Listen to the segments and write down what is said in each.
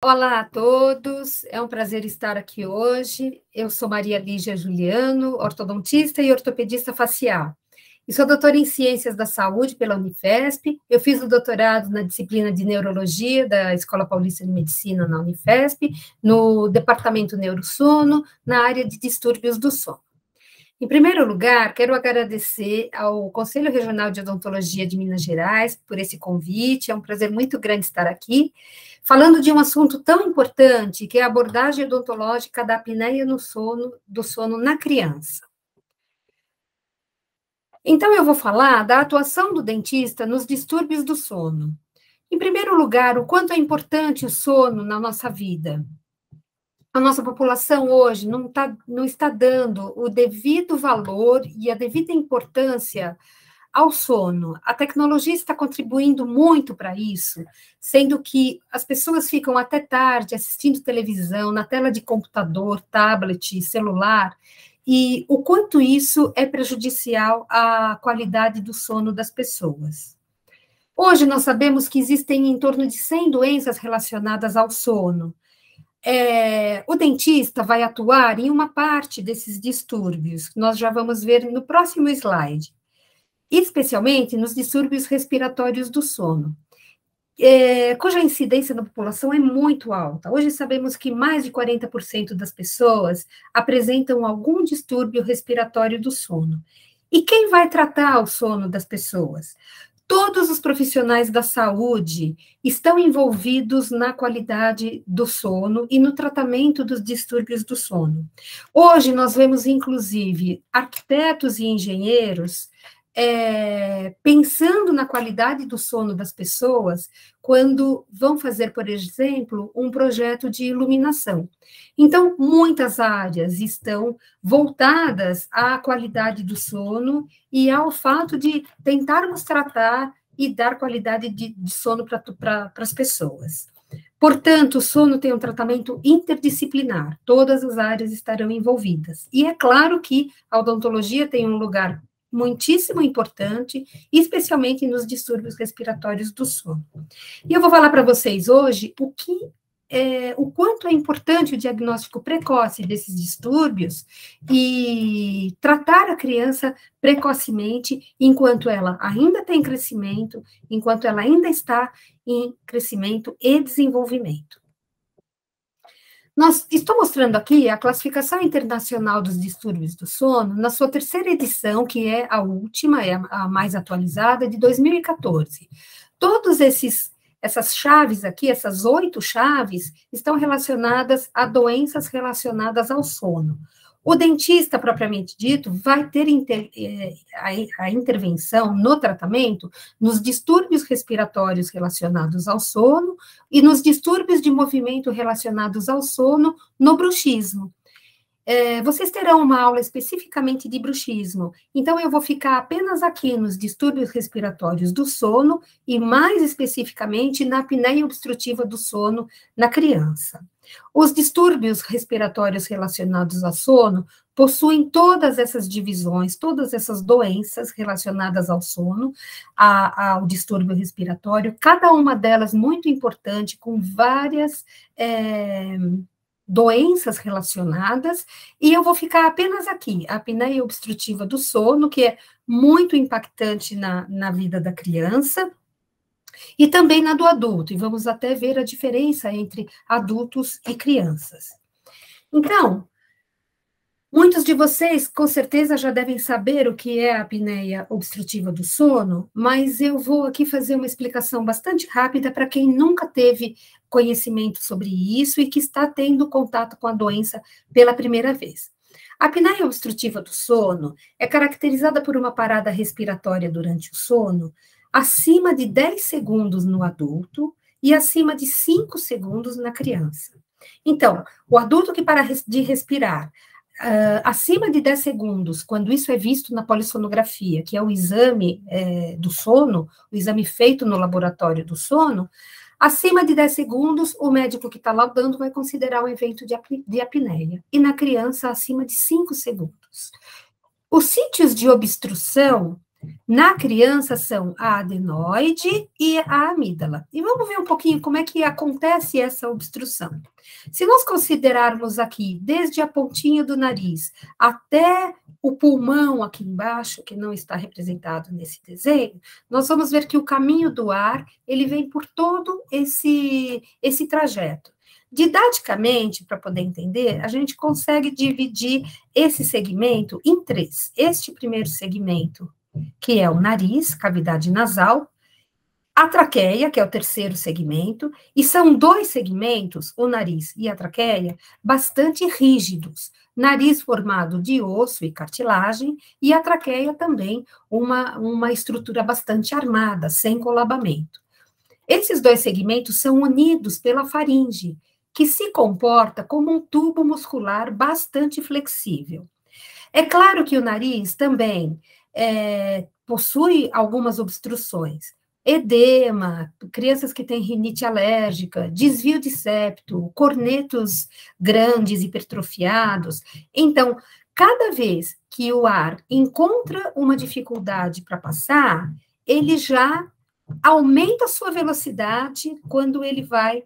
Olá a todos, é um prazer estar aqui hoje. Eu sou Maria Lígia Juliano, ortodontista e ortopedista facial. E sou doutora em Ciências da Saúde pela Unifesp. Eu fiz o doutorado na disciplina de Neurologia da Escola Paulista de Medicina na Unifesp, no departamento Neurossono, na área de distúrbios do sono. Em primeiro lugar, quero agradecer ao Conselho Regional de Odontologia de Minas Gerais por esse convite, é um prazer muito grande estar aqui, falando de um assunto tão importante, que é a abordagem odontológica da apneia do sono na criança. Então, eu vou falar da atuação do dentista nos distúrbios do sono. Em primeiro lugar, o quanto é importante o sono na nossa vida. A nossa população hoje não está dando o devido valor e a devida importância ao sono. A tecnologia está contribuindo muito para isso, sendo que as pessoas ficam até tarde assistindo televisão, na tela de computador, tablet, celular, e o quanto isso é prejudicial à qualidade do sono das pessoas. Hoje nós sabemos que existem em torno de 100 doenças relacionadas ao sono. O dentista vai atuar em uma parte desses distúrbios, que nós já vamos ver no próximo slide, especialmente nos distúrbios respiratórios do sono, cuja incidência na população é muito alta. Hoje sabemos que mais de 40% das pessoas apresentam algum distúrbio respiratório do sono. E quem vai tratar o sono das pessoas? Todos os profissionais da saúde estão envolvidos na qualidade do sono e no tratamento dos distúrbios do sono. Hoje nós vemos, inclusive, arquitetos e engenheiros pensando na qualidade do sono das pessoas quando vão fazer, por exemplo, um projeto de iluminação. Então, muitas áreas estão voltadas à qualidade do sono e ao fato de tentarmos tratar e dar qualidade de sono para as pessoas. Portanto, o sono tem um tratamento interdisciplinar, todas as áreas estarão envolvidas. E é claro que a odontologia tem um lugar muitíssimo importante, especialmente nos distúrbios respiratórios do sono. E eu vou falar para vocês hoje o quanto é importante o diagnóstico precoce desses distúrbios e tratar a criança precocemente enquanto ela ainda tem crescimento, enquanto ela ainda está em crescimento e desenvolvimento. Estou mostrando aqui a Classificação Internacional dos Distúrbios do Sono, na sua terceira edição, que é a última, é a mais atualizada, de 2014. Todas essas chaves aqui, essas 8 chaves, estão relacionadas a doenças relacionadas ao sono. O dentista, propriamente dito, vai ter a intervenção no tratamento nos distúrbios respiratórios relacionados ao sono e nos distúrbios de movimento relacionados ao sono no bruxismo. Vocês terão uma aula especificamente de bruxismo, então eu vou ficar apenas aqui nos distúrbios respiratórios do sono e mais especificamente na apneia obstrutiva do sono na criança. Os distúrbios respiratórios relacionados ao sono possuem todas essas divisões, todas essas doenças relacionadas ao sono, ao distúrbio respiratório, cada uma delas muito importante, com várias doenças relacionadas, e eu vou ficar apenas aqui, a apneia obstrutiva do sono, que é muito impactante na vida da criança, e também na do adulto, e vamos até ver a diferença entre adultos e crianças. Então, muitos de vocês, com certeza, já devem saber o que é a apneia obstrutiva do sono, mas eu vou aqui fazer uma explicação bastante rápida para quem nunca teve conhecimento sobre isso e que está tendo contato com a doença pela primeira vez. A apneia obstrutiva do sono é caracterizada por uma parada respiratória durante o sono, acima de 10 segundos no adulto e acima de 5 segundos na criança. Então, o adulto que para de respirar acima de 10 segundos, quando isso é visto na polissonografia, que é o exame do sono, o exame feito no laboratório do sono, acima de 10 segundos, o médico que está laudando vai considerar um evento de apneia, e na criança, acima de 5 segundos. Os sítios de obstrução Na criança são a adenoide e a amígdala. E vamos ver um pouquinho como é que acontece essa obstrução. Se nós considerarmos aqui, desde a pontinha do nariz até o pulmão aqui embaixo, que não está representado nesse desenho, nós vamos ver que o caminho do ar, ele vem por todo esse trajeto. Didaticamente, para poder entender, a gente consegue dividir esse segmento em três. Este primeiro segmento, que é o nariz, cavidade nasal, a traqueia, que é o terceiro segmento, e são dois segmentos, o nariz e a traqueia, bastante rígidos. Nariz formado de osso e cartilagem, e a traqueia também uma estrutura bastante armada, sem colabamento. Esses dois segmentos são unidos pela faringe, que se comporta como um tubo muscular bastante flexível. É claro que o nariz também possui algumas obstruções, edema, crianças que têm rinite alérgica, desvio de septo, cornetos grandes, hipertrofiados. Então, cada vez que o ar encontra uma dificuldade para passar, ele já aumenta a sua velocidade quando ele vai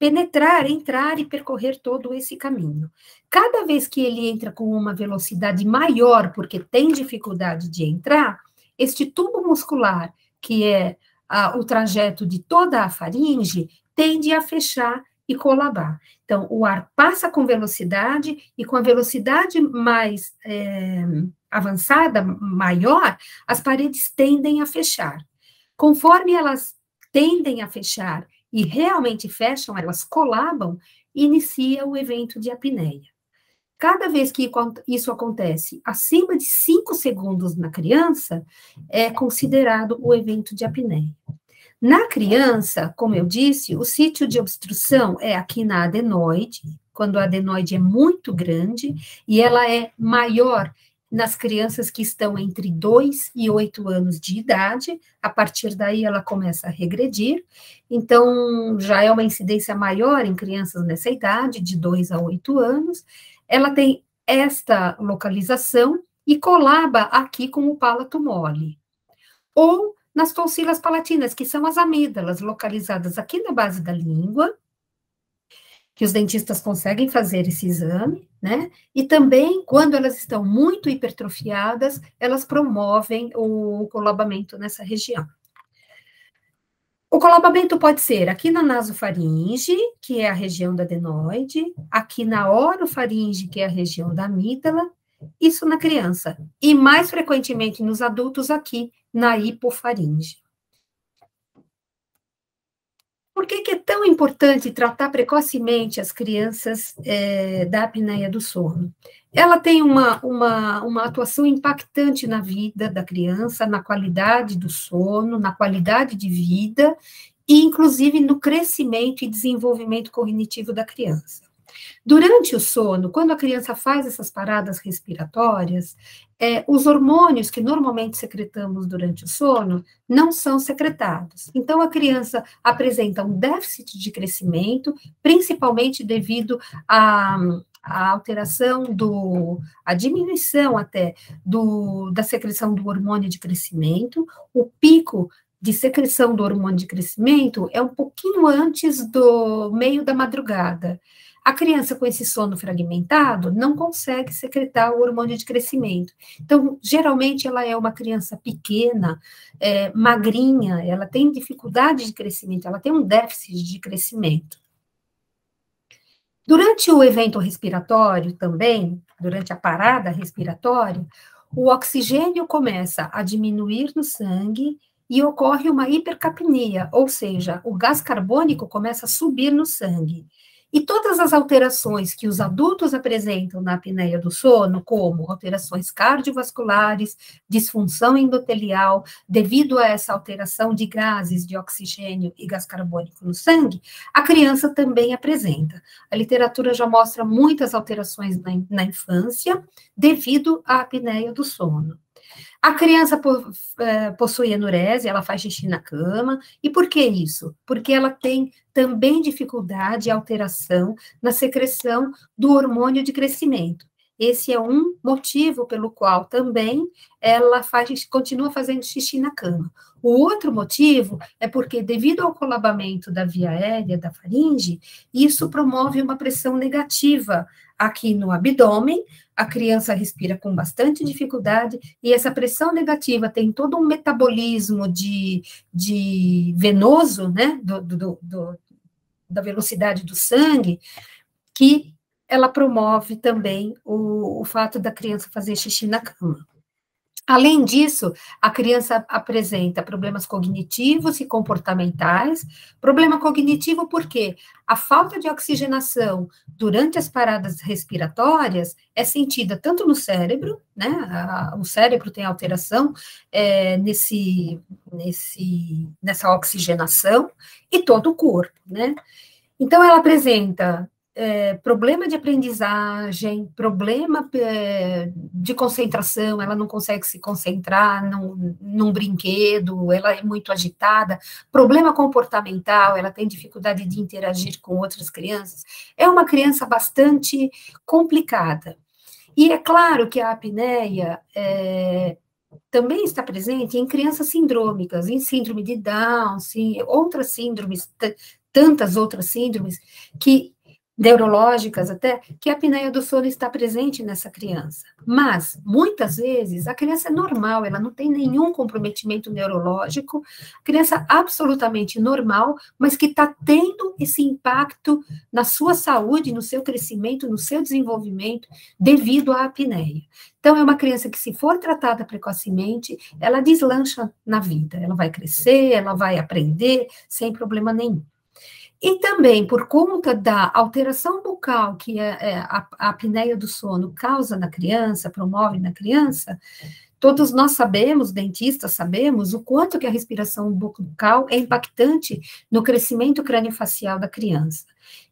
penetrar, entrar e percorrer todo esse caminho. Cada vez que ele entra com uma velocidade maior, porque tem dificuldade de entrar, este tubo muscular, que é o trajeto de toda a faringe, tende a fechar e colabar. Então, o ar passa com velocidade, e com a velocidade mais avançada, maior, as paredes tendem a fechar. Conforme elas tendem a fechar e realmente fecham, elas colabam, inicia o evento de apneia. Cada vez que isso acontece acima de 5 segundos na criança, é considerado o evento de apneia. Na criança, como eu disse, o sítio de obstrução é aqui na adenoide, quando a adenoide é muito grande, e ela é maior nas crianças que estão entre 2 e 8 anos de idade. A partir daí ela começa a regredir, então já é uma incidência maior em crianças nessa idade, de 2 a 8 anos. Ela tem esta localização e colaba aqui com o palato mole. Ou nas tonsilas palatinas, que são as amígdalas, localizadas aqui na base da língua, que os dentistas conseguem fazer esse exame, né? E também, quando elas estão muito hipertrofiadas, elas promovem o colabamento nessa região. O colabamento pode ser aqui na nasofaringe, que é a região da adenoide, aqui na orofaringe, que é a região da amígdala, isso na criança, e mais frequentemente nos adultos aqui na hipofaringe. Por que é tão importante tratar precocemente as crianças da apneia do sono? Ela tem uma atuação impactante na vida da criança, na qualidade do sono, na qualidade de vida, e inclusive no crescimento e desenvolvimento cognitivo da criança. Durante o sono, quando a criança faz essas paradas respiratórias, os hormônios que normalmente secretamos durante o sono não são secretados. Então, a criança apresenta um déficit de crescimento, principalmente devido à alteração a diminuição até da secreção do hormônio de crescimento. O pico de secreção do hormônio de crescimento é um pouquinho antes do meio da madrugada. A criança com esse sono fragmentado não consegue secretar o hormônio de crescimento. Então, geralmente, ela é uma criança pequena, magrinha, ela tem dificuldade de crescimento, ela tem um déficit de crescimento. Durante o evento respiratório também, durante a parada respiratória, o oxigênio começa a diminuir no sangue e ocorre uma hipercapnia, ou seja, o gás carbônico começa a subir no sangue. E todas as alterações que os adultos apresentam na apneia do sono, como alterações cardiovasculares, disfunção endotelial, devido a essa alteração de gases de oxigênio e gás carbônico no sangue, a criança também apresenta. A literatura já mostra muitas alterações na infância, devido à apneia do sono. A criança possui enurese, ela faz xixi na cama. E por que isso? Porque ela tem também dificuldade e alteração na secreção do hormônio de crescimento. Esse é um motivo pelo qual também ela continua fazendo xixi na cama. O outro motivo é porque, devido ao colabamento da via aérea, da faringe, isso promove uma pressão negativa aqui no abdômen, a criança respira com bastante dificuldade, e essa pressão negativa tem todo um metabolismo de venoso, né, da velocidade do sangue, que ela promove também o fato da criança fazer xixi na cama. Além disso, a criança apresenta problemas cognitivos e comportamentais. Problema cognitivo porque a falta de oxigenação durante as paradas respiratórias é sentida tanto no cérebro, né? O cérebro tem alteração nessa oxigenação, e todo o corpo, né? Então, ela apresenta problema de aprendizagem, problema de concentração, ela não consegue se concentrar num brinquedo, ela é muito agitada, problema comportamental, ela tem dificuldade de interagir com outras crianças, é uma criança bastante complicada. E é claro que a apneia também está presente em crianças sindrômicas, em síndrome de Down, outras síndromes, tantas outras síndromes neurológicas até, que a apneia do sono está presente nessa criança. Mas, muitas vezes, a criança é normal, ela não tem nenhum comprometimento neurológico, criança absolutamente normal, mas que está tendo esse impacto na sua saúde, no seu crescimento, no seu desenvolvimento, devido à apneia. Então, é uma criança que, se for tratada precocemente, ela deslancha na vida, ela vai crescer, ela vai aprender, sem problema nenhum. E também, por conta da alteração bucal que a apneia do sono causa na criança, promove na criança, todos nós sabemos, dentistas sabemos, o quanto que a respiração bucal é impactante no crescimento craniofacial da criança.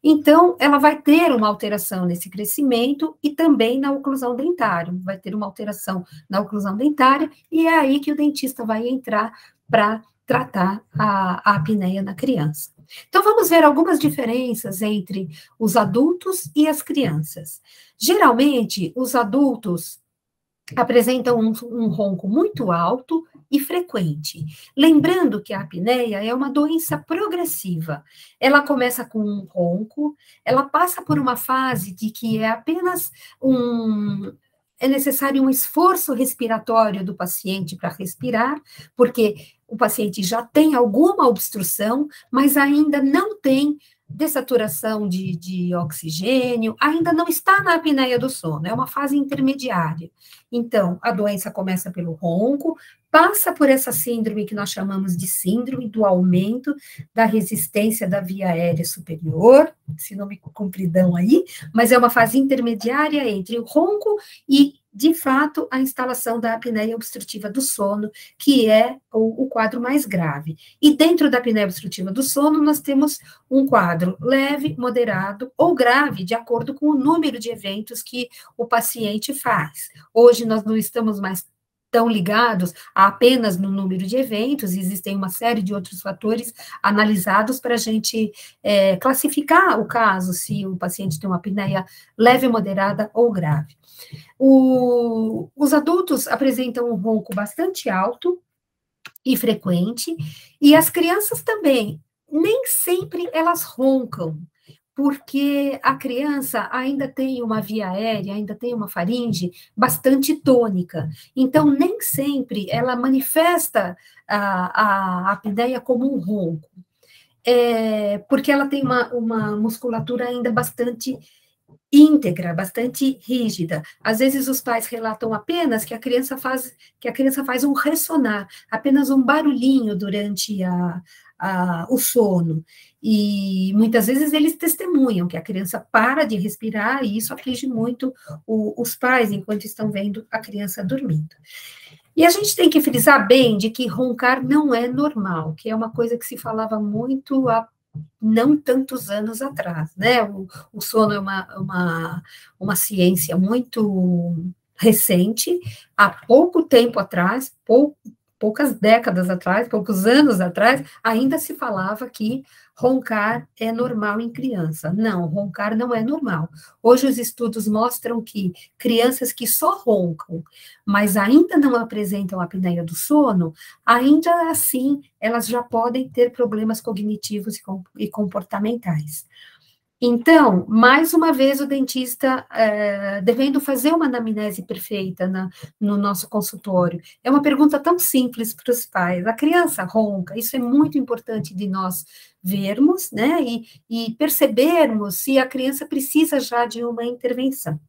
Então, ela vai ter uma alteração nesse crescimento e também na oclusão dentária, vai ter uma alteração na oclusão dentária, e é aí que o dentista vai entrar para tratar a apneia na criança. Então, vamos ver algumas diferenças entre os adultos e as crianças. Geralmente, os adultos apresentam um ronco muito alto e frequente. Lembrando que a apneia é uma doença progressiva. Ela começa com um ronco, ela passa por uma fase de que é apenas é necessário um esforço respiratório do paciente para respirar, porque o paciente já tem alguma obstrução, mas ainda não tem dessaturação de oxigênio, ainda não está na apneia do sono, é uma fase intermediária. Então, a doença começa pelo ronco, passa por essa síndrome que nós chamamos de síndrome do aumento da resistência da via aérea superior, esse nome compridão aí, mas é uma fase intermediária entre o ronco e, de fato, a instalação da apneia obstrutiva do sono, que é o quadro mais grave. E dentro da apneia obstrutiva do sono, nós temos um quadro leve, moderado ou grave, de acordo com o número de eventos que o paciente faz. Hoje nós não estamos mais tão ligados apenas no número de eventos, existem uma série de outros fatores analisados para a gente classificar o caso, se o paciente tem uma apneia leve, moderada ou grave. Os adultos apresentam um ronco bastante alto e frequente, e as crianças também, nem sempre elas roncam, porque a criança ainda tem uma via aérea, ainda tem uma faringe bastante tônica. Então, nem sempre ela manifesta a apneia como um ronco, porque ela tem uma musculatura ainda bastante íntegra, bastante rígida. Às vezes os pais relatam apenas que a criança faz um ressonar, apenas um barulhinho durante o sono. E muitas vezes eles testemunham que a criança para de respirar, e isso aflige muito os pais enquanto estão vendo a criança dormindo. E a gente tem que frisar bem de que roncar não é normal, que é uma coisa que se falava muito há não tantos anos atrás, né? O sono é uma ciência muito recente, há pouco tempo atrás, poucas décadas atrás, poucos anos atrás, ainda se falava que roncar é normal em criança. Não, roncar não é normal. Hoje os estudos mostram que crianças que só roncam, mas ainda não apresentam apneia do sono, ainda assim elas já podem ter problemas cognitivos e comportamentais. Então, mais uma vez, o dentista devendo fazer uma anamnese perfeita no nosso consultório. É uma pergunta tão simples para os pais. A criança ronca, isso é muito importante de nós vermos, né, e percebermos se a criança precisa já de uma intervenção.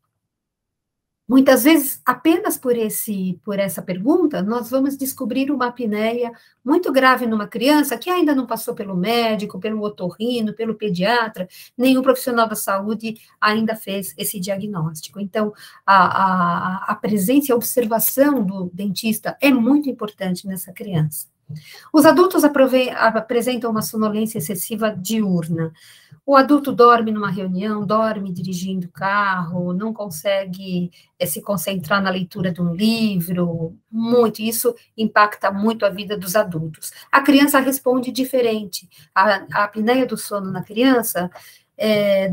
Muitas vezes, apenas por essa pergunta, nós vamos descobrir uma apneia muito grave numa criança que ainda não passou pelo médico, pelo otorrino, pelo pediatra, nenhum profissional da saúde ainda fez esse diagnóstico. Então, a presença e a observação do dentista é muito importante nessa criança. Os adultos apresentam uma sonolência excessiva diurna. O adulto dorme numa reunião, dorme dirigindo o carro, não consegue se concentrar na leitura de um livro, muito, isso impacta muito a vida dos adultos. A criança responde diferente. A apneia do sono na criança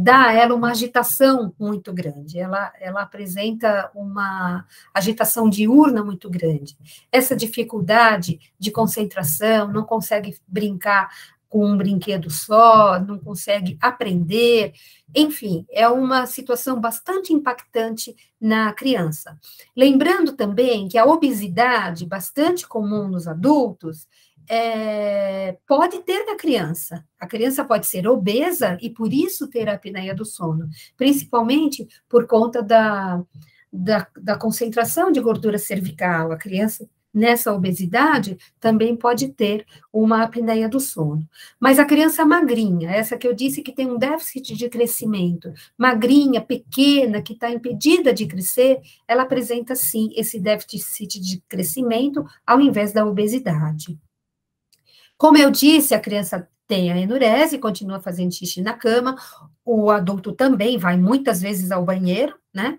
dá a ela uma agitação muito grande, ela apresenta uma agitação diurna muito grande. Essa dificuldade de concentração, não consegue brincar com um brinquedo só, não consegue aprender, enfim, é uma situação bastante impactante na criança. Lembrando também que a obesidade, bastante comum nos adultos, pode ter na criança. A criança pode ser obesa e, por isso, ter a apneia do sono, principalmente por conta da concentração de gordura cervical. A criança, nessa obesidade, também pode ter uma apneia do sono. Mas a criança magrinha, essa que eu disse que tem um déficit de crescimento, magrinha, pequena, que está impedida de crescer, ela apresenta, sim, esse déficit de crescimento ao invés da obesidade. Como eu disse, a criança tem a enurese, continua fazendo xixi na cama, o adulto também vai muitas vezes ao banheiro, né?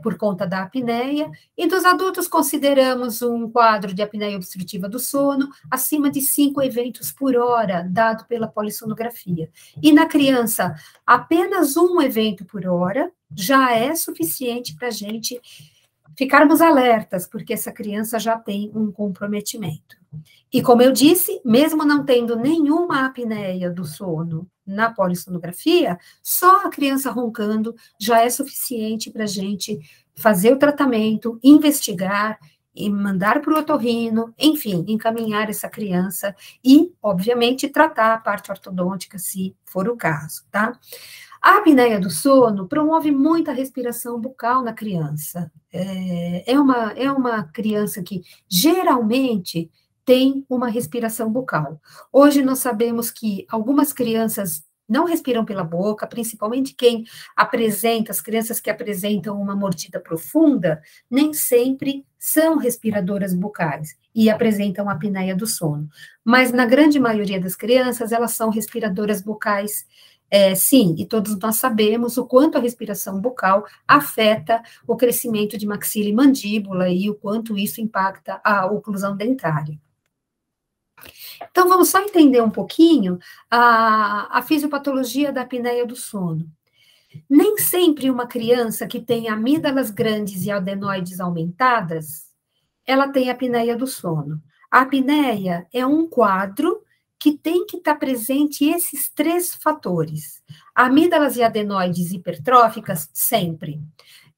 Por conta da apneia, e dos adultos consideramos um quadro de apneia obstrutiva do sono acima de 5 eventos por hora, dado pela polissonografia. E na criança, apenas um evento por hora já é suficiente para a gente ficarmos alertas, porque essa criança já tem um comprometimento. E como eu disse, mesmo não tendo nenhuma apneia do sono na polissonografia, só a criança roncando já é suficiente para a gente fazer o tratamento, investigar e mandar para o otorrino, enfim, encaminhar essa criança e, obviamente, tratar a parte ortodôntica, se for o caso, tá? A apneia do sono promove muita respiração bucal na criança. É uma criança que geralmente tem uma respiração bucal. Hoje nós sabemos que algumas crianças não respiram pela boca, principalmente as crianças que apresentam uma mordida profunda, nem sempre são respiradoras bucais e apresentam a apneia do sono. Mas na grande maioria das crianças, elas são respiradoras bucais, sim, e todos nós sabemos o quanto a respiração bucal afeta o crescimento de maxila e mandíbula e o quanto isso impacta a oclusão dentária. Então, vamos só entender um pouquinho a fisiopatologia da apneia do sono. Nem sempre uma criança que tem amígdalas grandes e adenoides aumentadas, ela tem apneia do sono. A apneia é um quadro que tem que estar presente esses 3 fatores. Amígdalas e adenoides hipertróficas, sempre.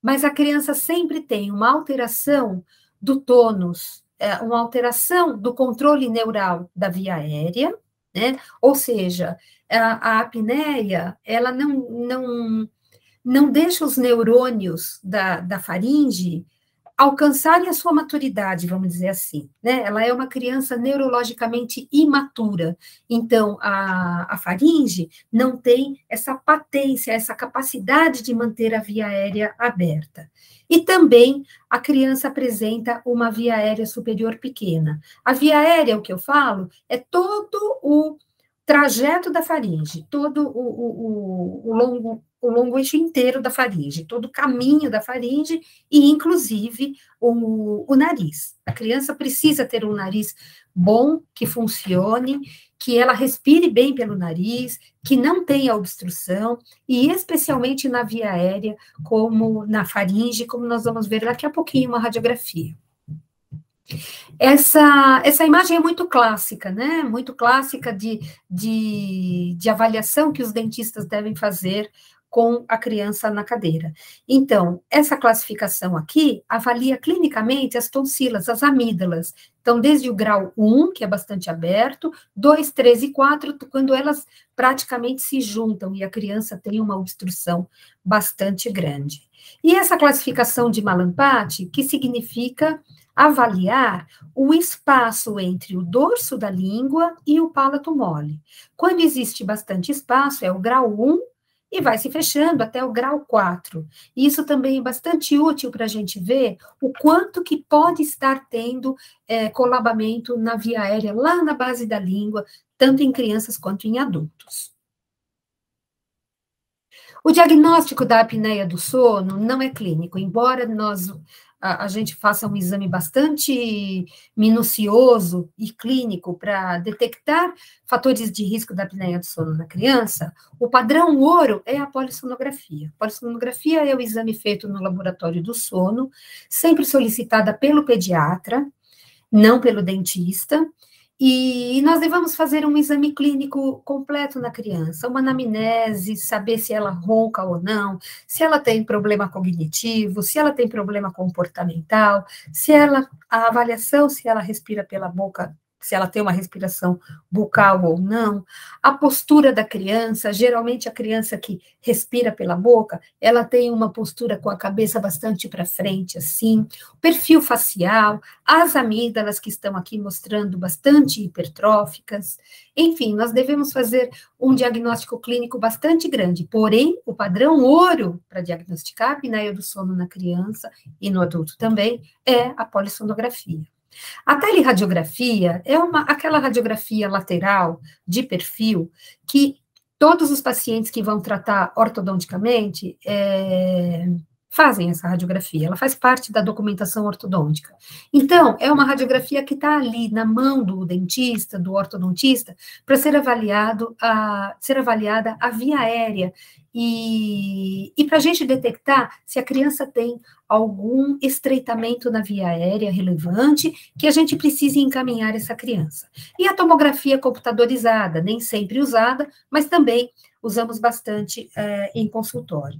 Mas a criança sempre tem uma alteração do tônus, uma alteração do controle neural da via aérea, né? Ou seja, a apneia, ela não deixa os neurônios da faringe alcançarem a sua maturidade, vamos dizer assim, né? Ela é uma criança neurologicamente imatura, então a faringe não tem essa patência, essa capacidade de manter a via aérea aberta. E também a criança apresenta uma via aérea superior pequena. A via aérea, o que eu falo, é todo trajeto da faringe, todo o longo eixo inteiro da faringe, todo o caminho da faringe e, inclusive, o nariz. A criança precisa ter um nariz bom, que funcione, que ela respire bem pelo nariz, que não tenha obstrução, e especialmente na via aérea, como na faringe, como nós vamos ver daqui a pouquinho uma radiografia. Essa imagem é muito clássica, né? Muito clássica de avaliação que os dentistas devem fazer com a criança na cadeira. Então, essa classificação aqui avalia clinicamente as tonsilas, as amígdalas. Então, desde o grau 1, que é bastante aberto, 2, 3 e 4, quando elas praticamente se juntam e a criança tem uma obstrução bastante grande. E essa classificação de Mallampati, que significa avaliar o espaço entre o dorso da língua e o palato mole. Quando existe bastante espaço, é o grau 1, e vai se fechando até o grau 4. Isso também é bastante útil para a gente ver o quanto que pode estar tendo colabamento na via aérea, lá na base da língua, tanto em crianças quanto em adultos. O diagnóstico da apneia do sono não é clínico, embora a gente faça um exame bastante minucioso e clínico para detectar fatores de risco da apneia do sono na criança, o padrão ouro é a polissonografia. A polissonografia é o exame feito no laboratório do sono, sempre solicitada pelo pediatra, não pelo dentista, e nós devemos fazer um exame clínico completo na criança, uma anamnese, saber se ela ronca ou não, se ela tem problema cognitivo, se ela tem problema comportamental, a avaliação se ela respira pela boca, se ela tem uma respiração bucal ou não, a postura da criança, geralmente a criança que respira pela boca, ela tem uma postura com a cabeça bastante para frente, assim, o perfil facial, as amígdalas que estão aqui mostrando bastante hipertróficas, enfim, nós devemos fazer um diagnóstico clínico bastante grande, porém, o padrão ouro para diagnosticar a apneia do sono na criança e no adulto também é a polissonografia. A teleradiografia é aquela radiografia lateral de perfil que todos os pacientes que vão tratar ortodonticamente fazem essa radiografia, ela faz parte da documentação ortodôntica. Então, é uma radiografia que está ali na mão do dentista, do ortodontista, para ser avaliada a via aérea e para a gente detectar se a criança tem algum estreitamento na via aérea relevante que a gente precise encaminhar essa criança. E a tomografia computadorizada, nem sempre usada, mas também usamos bastante em consultório.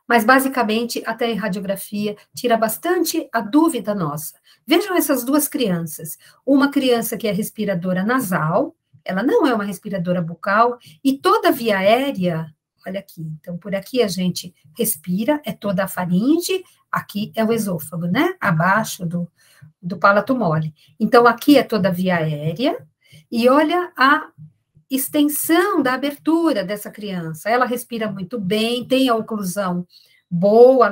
Mas, basicamente, a teleradiografia tira bastante a dúvida nossa. Vejam essas duas crianças. Uma criança que é respiradora nasal, ela não é uma respiradora bucal, e toda a via aérea, olha aqui, então, por aqui a gente respira, é toda a faringe, aqui é o esôfago, né? Abaixo do palato mole. Então, aqui é toda a via aérea, e olha a extensão da abertura dessa criança. Ela respira muito bem, tem a oclusão boa,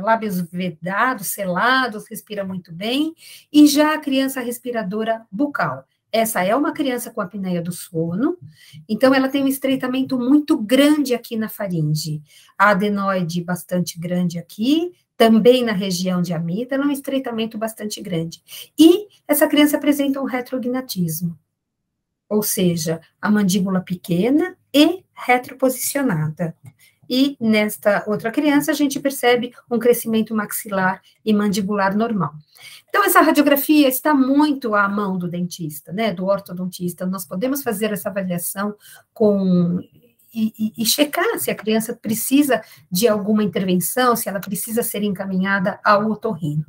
lábios vedados, selados, respira muito bem, e já a criança respiradora bucal. Essa é uma criança com apneia do sono, então ela tem um estreitamento muito grande aqui na faringe, a adenoide bastante grande aqui, também na região de amígdala, um estreitamento bastante grande. E essa criança apresenta um retrognatismo, ou seja, a mandíbula pequena e retroposicionada. E nesta outra criança, a gente percebe um crescimento maxilar e mandibular normal. Então, essa radiografia está muito à mão do dentista, né, do ortodontista. Nós podemos fazer essa avaliação e checar se a criança precisa de alguma intervenção, se ela precisa ser encaminhada ao otorrino.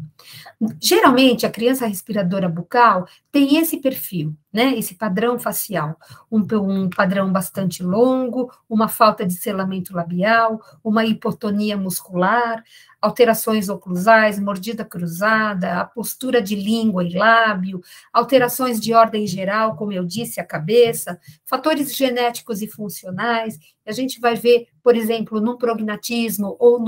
Geralmente, a criança respiradora bucal tem esse perfil, né, esse padrão facial, um padrão bastante longo, uma falta de selamento labial, uma hipotonia muscular, alterações oclusais, mordida cruzada, a postura de língua e lábio, alterações de ordem geral, como eu disse, a cabeça, fatores genéticos e funcionais. A gente vai ver, por exemplo, num prognatismo ou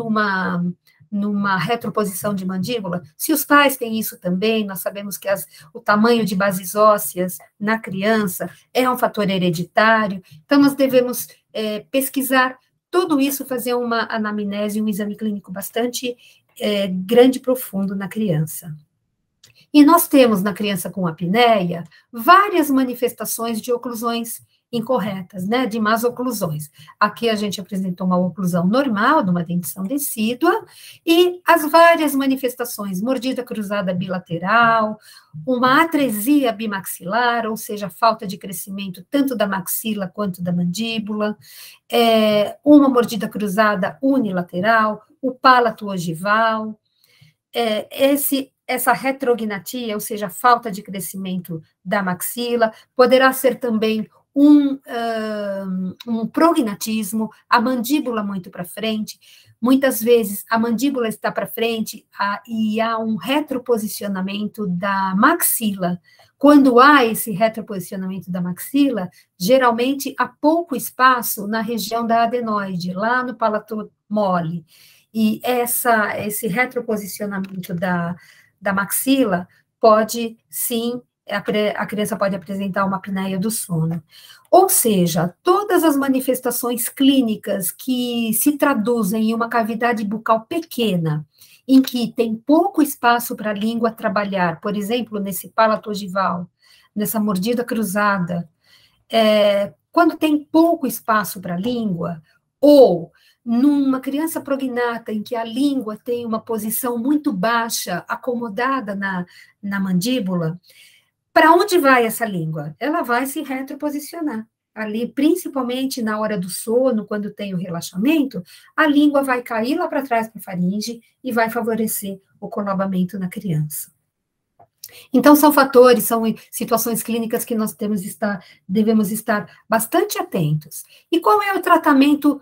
numa retroposição de mandíbula? Se os pais têm isso também, nós sabemos que o tamanho de bases ósseas na criança é um fator hereditário, então nós devemos pesquisar tudo isso, fazer uma anamnese, um exame clínico bastante grande e profundo na criança. E nós temos na criança com apneia várias manifestações de oclusões incorretas, né, de más oclusões. Aqui a gente apresentou uma oclusão normal, de uma dentição decídua, e as várias manifestações, mordida cruzada bilateral, uma atresia bimaxilar, ou seja, falta de crescimento tanto da maxila quanto da mandíbula, uma mordida cruzada unilateral, o palato ogival, essa retrognatia, ou seja, falta de crescimento da maxila, poderá ser também um prognatismo, a mandíbula muito para frente, muitas vezes a mandíbula está para frente e há um retroposicionamento da maxila. Quando há esse retroposicionamento da maxila, geralmente há pouco espaço na região da adenoide, lá no palato mole, e esse retroposicionamento da maxila pode, sim, a criança pode apresentar uma apneia do sono. Ou seja, todas as manifestações clínicas que se traduzem em uma cavidade bucal pequena, em que tem pouco espaço para a língua trabalhar, por exemplo, nesse palato ogival, nessa mordida cruzada, quando tem pouco espaço para a língua, ou numa criança prognata, em que a língua tem uma posição muito baixa, acomodada na mandíbula, para onde vai essa língua? Ela vai se retroposicionar. Ali, principalmente na hora do sono, quando tem o relaxamento, a língua vai cair lá para trás para a faringe e vai favorecer o colabamento na criança. Então, são fatores, são situações clínicas que nós devemos estar bastante atentos. E qual é o tratamento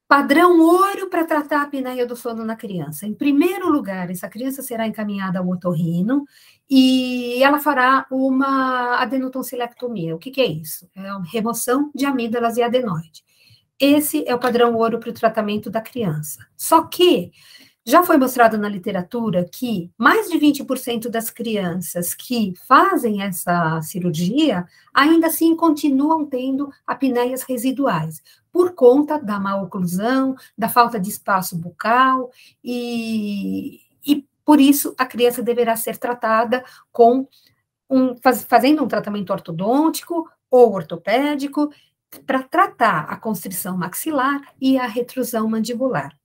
padrão ouro para tratar a apneia do sono na criança? Em primeiro lugar, essa criança será encaminhada ao otorrino e ela fará uma adenotonsilectomia. O que é isso? É uma remoção de amígdalas e adenoide. Esse é o padrão ouro para o tratamento da criança. Só que já foi mostrado na literatura que mais de 20% das crianças que fazem essa cirurgia ainda assim continuam tendo apneias residuais, por conta da má oclusão, da falta de espaço bucal, e por isso a criança deverá ser tratada fazendo um tratamento ortodôntico ou ortopédico para tratar a constrição maxilar e a retrusão mandibular.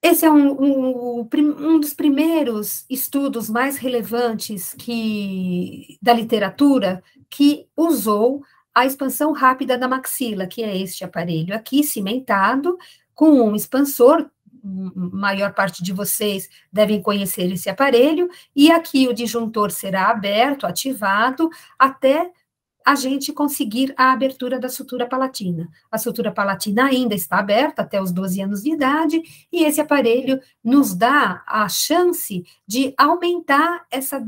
Esse é um dos primeiros estudos mais relevantes da literatura que usou a expansão rápida da maxila, que é este aparelho aqui, cimentado, com um expansor. Maior parte de vocês devem conhecer esse aparelho, e aqui o disjuntor será aberto, ativado, até a gente conseguir a abertura da sutura palatina. A sutura palatina ainda está aberta até os 12 anos de idade, e esse aparelho nos dá a chance de aumentar essa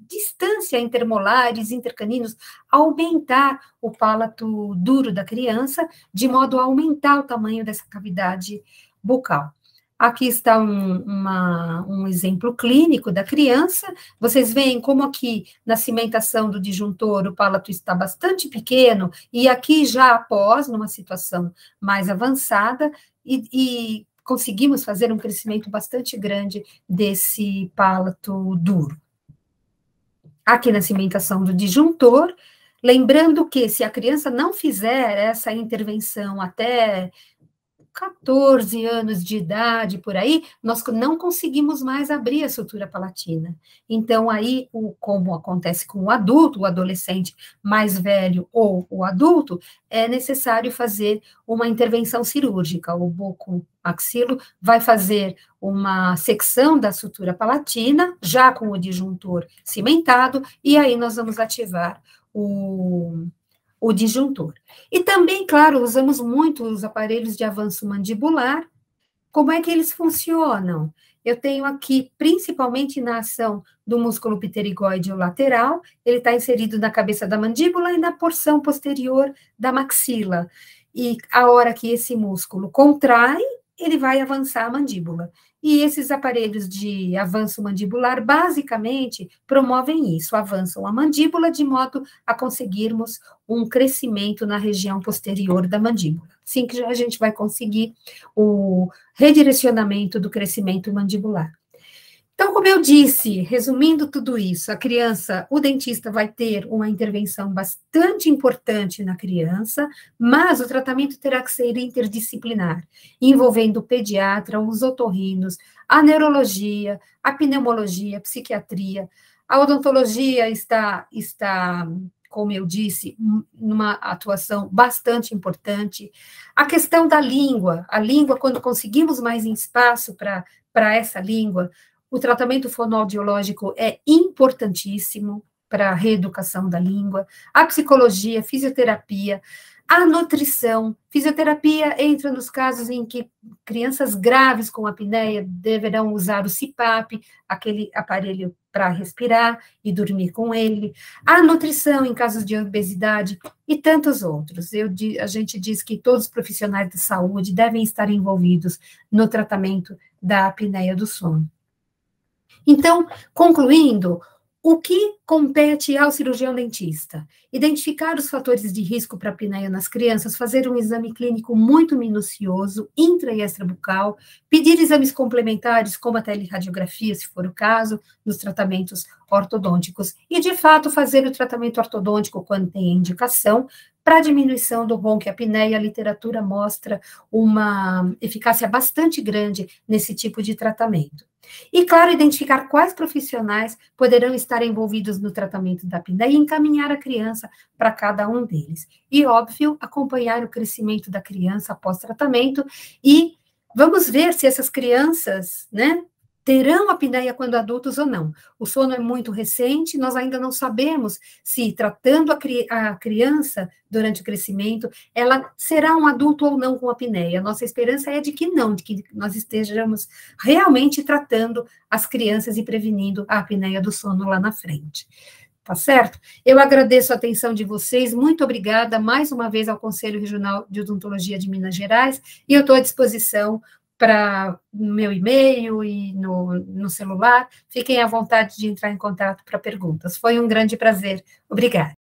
distância intermolares, intercaninos, aumentar o palato duro da criança, de modo a aumentar o tamanho dessa cavidade bucal. Aqui está um exemplo clínico da criança. Vocês veem como aqui, na cimentação do disjuntor, o palato está bastante pequeno, e aqui já após, numa situação mais avançada, e conseguimos fazer um crescimento bastante grande desse palato duro. Aqui na cimentação do disjuntor, lembrando que se a criança não fizer essa intervenção até 14 anos de idade, por aí, nós não conseguimos mais abrir a sutura palatina. Então, aí, como acontece com o adulto, o adolescente mais velho ou o adulto, é necessário fazer uma intervenção cirúrgica. O bucomaxilo vai fazer uma secção da sutura palatina, já com o disjuntor cimentado, e aí nós vamos ativar o disjuntor. E também, claro, usamos muito os aparelhos de avanço mandibular. Como é que eles funcionam? Eu tenho aqui, principalmente na ação do músculo pterigóide lateral, ele está inserido na cabeça da mandíbula e na porção posterior da maxila. E a hora que esse músculo contrai, ele vai avançar a mandíbula. E esses aparelhos de avanço mandibular, basicamente, promovem isso, avançam a mandíbula de modo a conseguirmos um crescimento na região posterior da mandíbula. Assim que a gente vai conseguir o redirecionamento do crescimento mandibular. Então, como eu disse, resumindo tudo isso, a criança, o dentista vai ter uma intervenção bastante importante na criança, mas o tratamento terá que ser interdisciplinar, envolvendo o pediatra, os otorrinos, a neurologia, a pneumologia, a psiquiatria. A odontologia está, como eu disse, numa atuação bastante importante. A questão da língua, a língua, quando conseguimos mais espaço para essa língua, o tratamento fonoaudiológico é importantíssimo para a reeducação da língua, a psicologia, a fisioterapia, a nutrição. Fisioterapia entra nos casos em que crianças graves com apneia deverão usar o CPAP, aquele aparelho para respirar e dormir com ele. A nutrição em casos de obesidade e tantos outros. A gente diz que todos os profissionais de saúde devem estar envolvidos no tratamento da apneia do sono. Então, concluindo, o que compete ao cirurgião dentista? Identificar os fatores de risco para a apneia nas crianças, fazer um exame clínico muito minucioso, intra e extrabucal, pedir exames complementares, como a teleradiografia, se for o caso, nos tratamentos ortodônticos, e, de fato, fazer o tratamento ortodôntico quando tem indicação, para a diminuição do ronco e apneia. A literatura mostra uma eficácia bastante grande nesse tipo de tratamento. E, claro, identificar quais profissionais poderão estar envolvidos no tratamento da apneia e encaminhar a criança para cada um deles. E, óbvio, acompanhar o crescimento da criança após tratamento e vamos ver se essas crianças, né, terão apneia quando adultos ou não. O sono é muito recente, nós ainda não sabemos se, tratando a criança durante o crescimento, ela será um adulto ou não com apneia. Nossa esperança é de que não, de que nós estejamos realmente tratando as crianças e prevenindo a apneia do sono lá na frente. Tá certo? Eu agradeço a atenção de vocês, muito obrigada mais uma vez ao Conselho Regional de Odontologia de Minas Gerais, e eu estou à disposição para no meu e-mail e no celular. Fiquem à vontade de entrar em contato para perguntas. Foi um grande prazer. Obrigada.